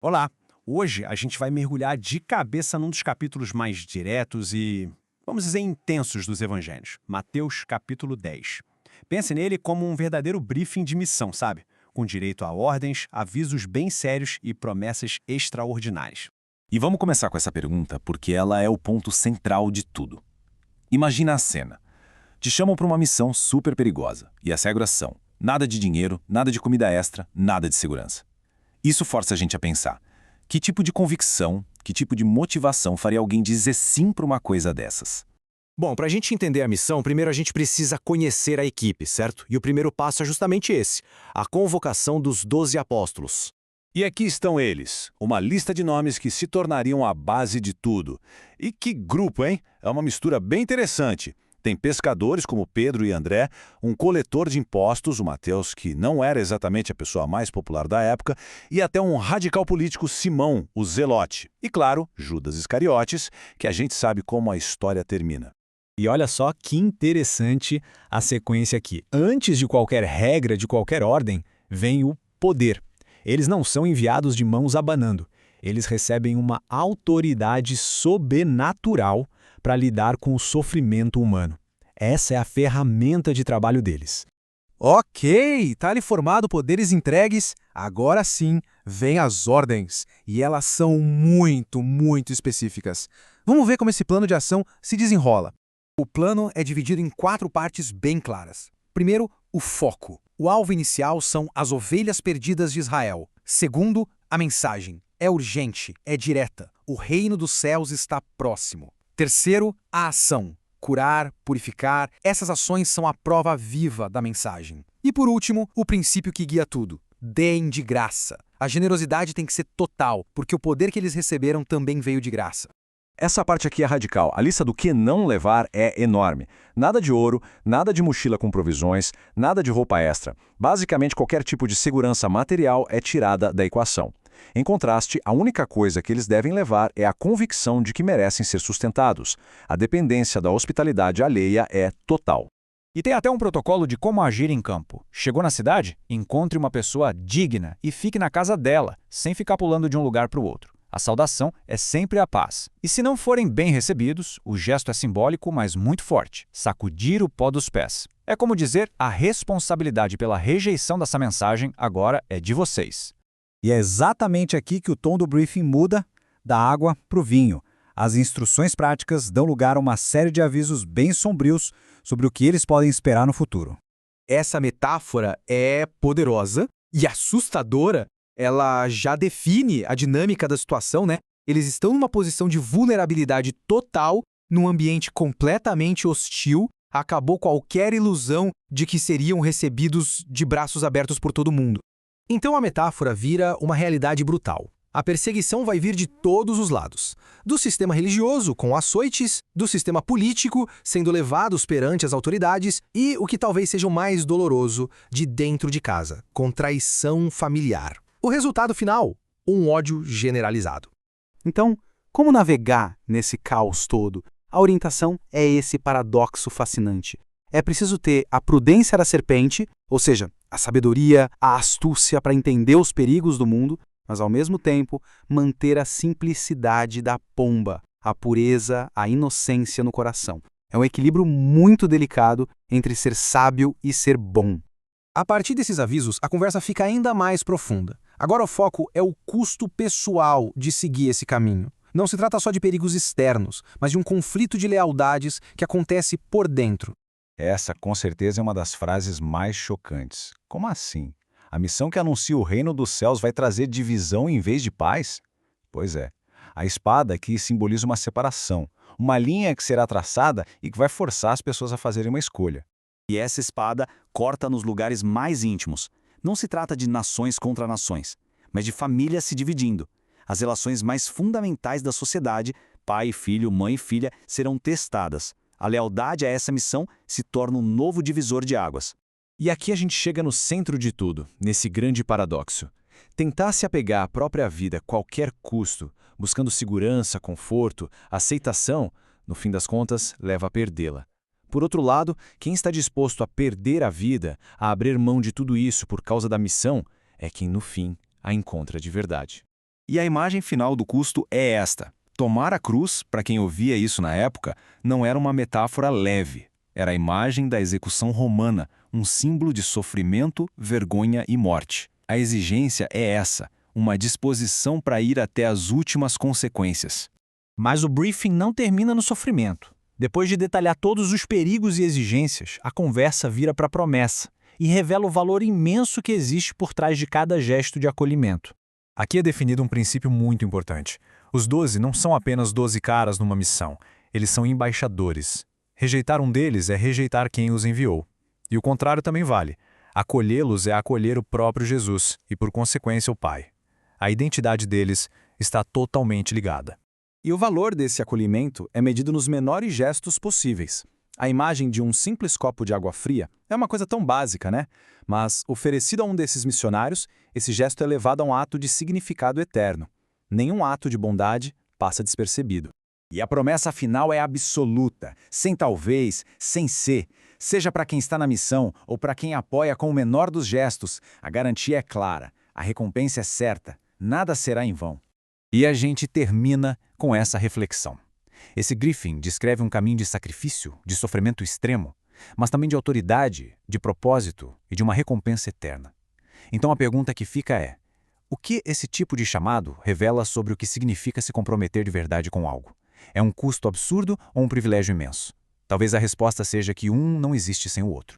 Olá! Hoje a gente vai mergulhar de cabeça num dos capítulos mais diretos e, vamos dizer, intensos dos evangelhos, Mateus capítulo 10. Pense nele como um verdadeiro briefing de missão, sabe? Com direito a ordens, avisos bem sérios e promessas extraordinárias. E vamos começar com essa pergunta porque ela é o ponto central de tudo. Imagina a cena. Te chamam para uma missão super perigosa e as regras são nada de dinheiro, nada de comida extra, nada de segurança. Isso força a gente a pensar. Que tipo de convicção, que tipo de motivação faria alguém dizer sim para uma coisa dessas? Bom, para a gente entender a missão, primeiro a gente precisa conhecer a equipe, certo? E o primeiro passo é justamente esse, a convocação dos 12 apóstolos. E aqui estão eles, uma lista de nomes que se tornariam a base de tudo. E que grupo, hein? É uma mistura bem interessante. Tem pescadores como Pedro e André, um coletor de impostos, o Mateus, que não era exatamente a pessoa mais popular da época, e até um radical político, Simão, o Zelote. E claro, Judas Iscariotes, que a gente sabe como a história termina. E olha só que interessante a sequência aqui. Antes de qualquer regra, de qualquer ordem, vem o poder. Eles não são enviados de mãos abanando. Eles recebem uma autoridade sobrenatural para lidar com o sofrimento humano. Essa é a ferramenta de trabalho deles. Ok, tá ali formado poderes entregues, agora sim vem as ordens, e elas são muito específicas. Vamos ver como esse plano de ação se desenrola. O plano é dividido em 4 partes bem claras. Primeiro, o foco. O alvo inicial são as ovelhas perdidas de Israel. Segundo, a mensagem. É urgente, é direta. O reino dos céus está próximo. Terceiro, a ação. Curar, purificar, essas ações são a prova viva da mensagem. E por último, o princípio que guia tudo. Deem de graça. A generosidade tem que ser total, porque o poder que eles receberam também veio de graça. Essa parte aqui é radical. A lista do que não levar é enorme. Nada de ouro, nada de mochila com provisões, nada de roupa extra. Basicamente, qualquer tipo de segurança material é tirada da equação. Em contraste, a única coisa que eles devem levar é a convicção de que merecem ser sustentados. A dependência da hospitalidade alheia é total. E tem até um protocolo de como agir em campo. Chegou na cidade? Encontre uma pessoa digna e fique na casa dela, sem ficar pulando de um lugar para o outro. A saudação é sempre a paz. E se não forem bem recebidos, o gesto é simbólico, mas muito forte. Sacudir o pó dos pés. É como dizer, a responsabilidade pela rejeição dessa mensagem agora é de vocês. E é exatamente aqui que o tom do briefing muda da água para o vinho. As instruções práticas dão lugar a uma série de avisos bem sombrios sobre o que eles podem esperar no futuro. Essa metáfora é poderosa e assustadora. Ela já define a dinâmica da situação, né? Eles estão numa posição de vulnerabilidade total, num ambiente completamente hostil, acabou qualquer ilusão de que seriam recebidos de braços abertos por todo mundo. Então a metáfora vira uma realidade brutal. A perseguição vai vir de todos os lados. Do sistema religioso, com açoites, do sistema político, sendo levados perante as autoridades, e o que talvez seja o mais doloroso, de dentro de casa, com traição familiar. O resultado final, um ódio generalizado. Então, como navegar nesse caos todo? A orientação é esse paradoxo fascinante. É preciso ter a prudência da serpente, ou seja, a sabedoria, a astúcia para entender os perigos do mundo, mas ao mesmo tempo manter a simplicidade da pomba, a pureza, a inocência no coração. É um equilíbrio muito delicado entre ser sábio e ser bom. A partir desses avisos, a conversa fica ainda mais profunda. Agora o foco é o custo pessoal de seguir esse caminho. Não se trata só de perigos externos, mas de um conflito de lealdades que acontece por dentro. Essa, com certeza, é uma das frases mais chocantes. Como assim? A missão que anuncia o reino dos céus vai trazer divisão em vez de paz? Pois é. A espada aqui simboliza uma separação, uma linha que será traçada e que vai forçar as pessoas a fazerem uma escolha. E essa espada corta nos lugares mais íntimos. Não se trata de nações contra nações, mas de famílias se dividindo. As relações mais fundamentais da sociedade, pai e filho, mãe e filha, serão testadas. A lealdade a essa missão se torna um novo divisor de águas. E aqui a gente chega no centro de tudo, nesse grande paradoxo. Tentar se apegar à própria vida a qualquer custo, buscando segurança, conforto, aceitação, no fim das contas, leva a perdê-la. Por outro lado, quem está disposto a perder a vida, a abrir mão de tudo isso por causa da missão, é quem, no fim, a encontra de verdade. E a imagem final do custo é esta. Tomar a cruz, para quem ouvia isso na época, não era uma metáfora leve. Era a imagem da execução romana, um símbolo de sofrimento, vergonha e morte. A exigência é essa, uma disposição para ir até as últimas consequências. Mas o briefing não termina no sofrimento. Depois de detalhar todos os perigos e exigências, a conversa vira para a promessa e revela o valor imenso que existe por trás de cada gesto de acolhimento. Aqui é definido um princípio muito importante. Os 12 não são apenas 12 caras numa missão, eles são embaixadores. Rejeitar um deles é rejeitar quem os enviou. E o contrário também vale. Acolhê-los é acolher o próprio Jesus e, por consequência, o Pai. A identidade deles está totalmente ligada. E o valor desse acolhimento é medido nos menores gestos possíveis. A imagem de um simples copo de água fria é uma coisa tão básica, né? Mas, oferecido a um desses missionários, esse gesto é levado a um ato de significado eterno. Nenhum ato de bondade passa despercebido. E a promessa final é absoluta, sem talvez, sem ser. Seja para quem está na missão ou para quem apoia com o menor dos gestos, a garantia é clara, a recompensa é certa, nada será em vão. E a gente termina com essa reflexão. Esse briefing descreve um caminho de sacrifício, de sofrimento extremo, mas também de autoridade, de propósito e de uma recompensa eterna. Então a pergunta que fica é: o que esse tipo de chamado revela sobre o que significa se comprometer de verdade com algo? É um custo absurdo ou um privilégio imenso? Talvez a resposta seja que um não existe sem o outro.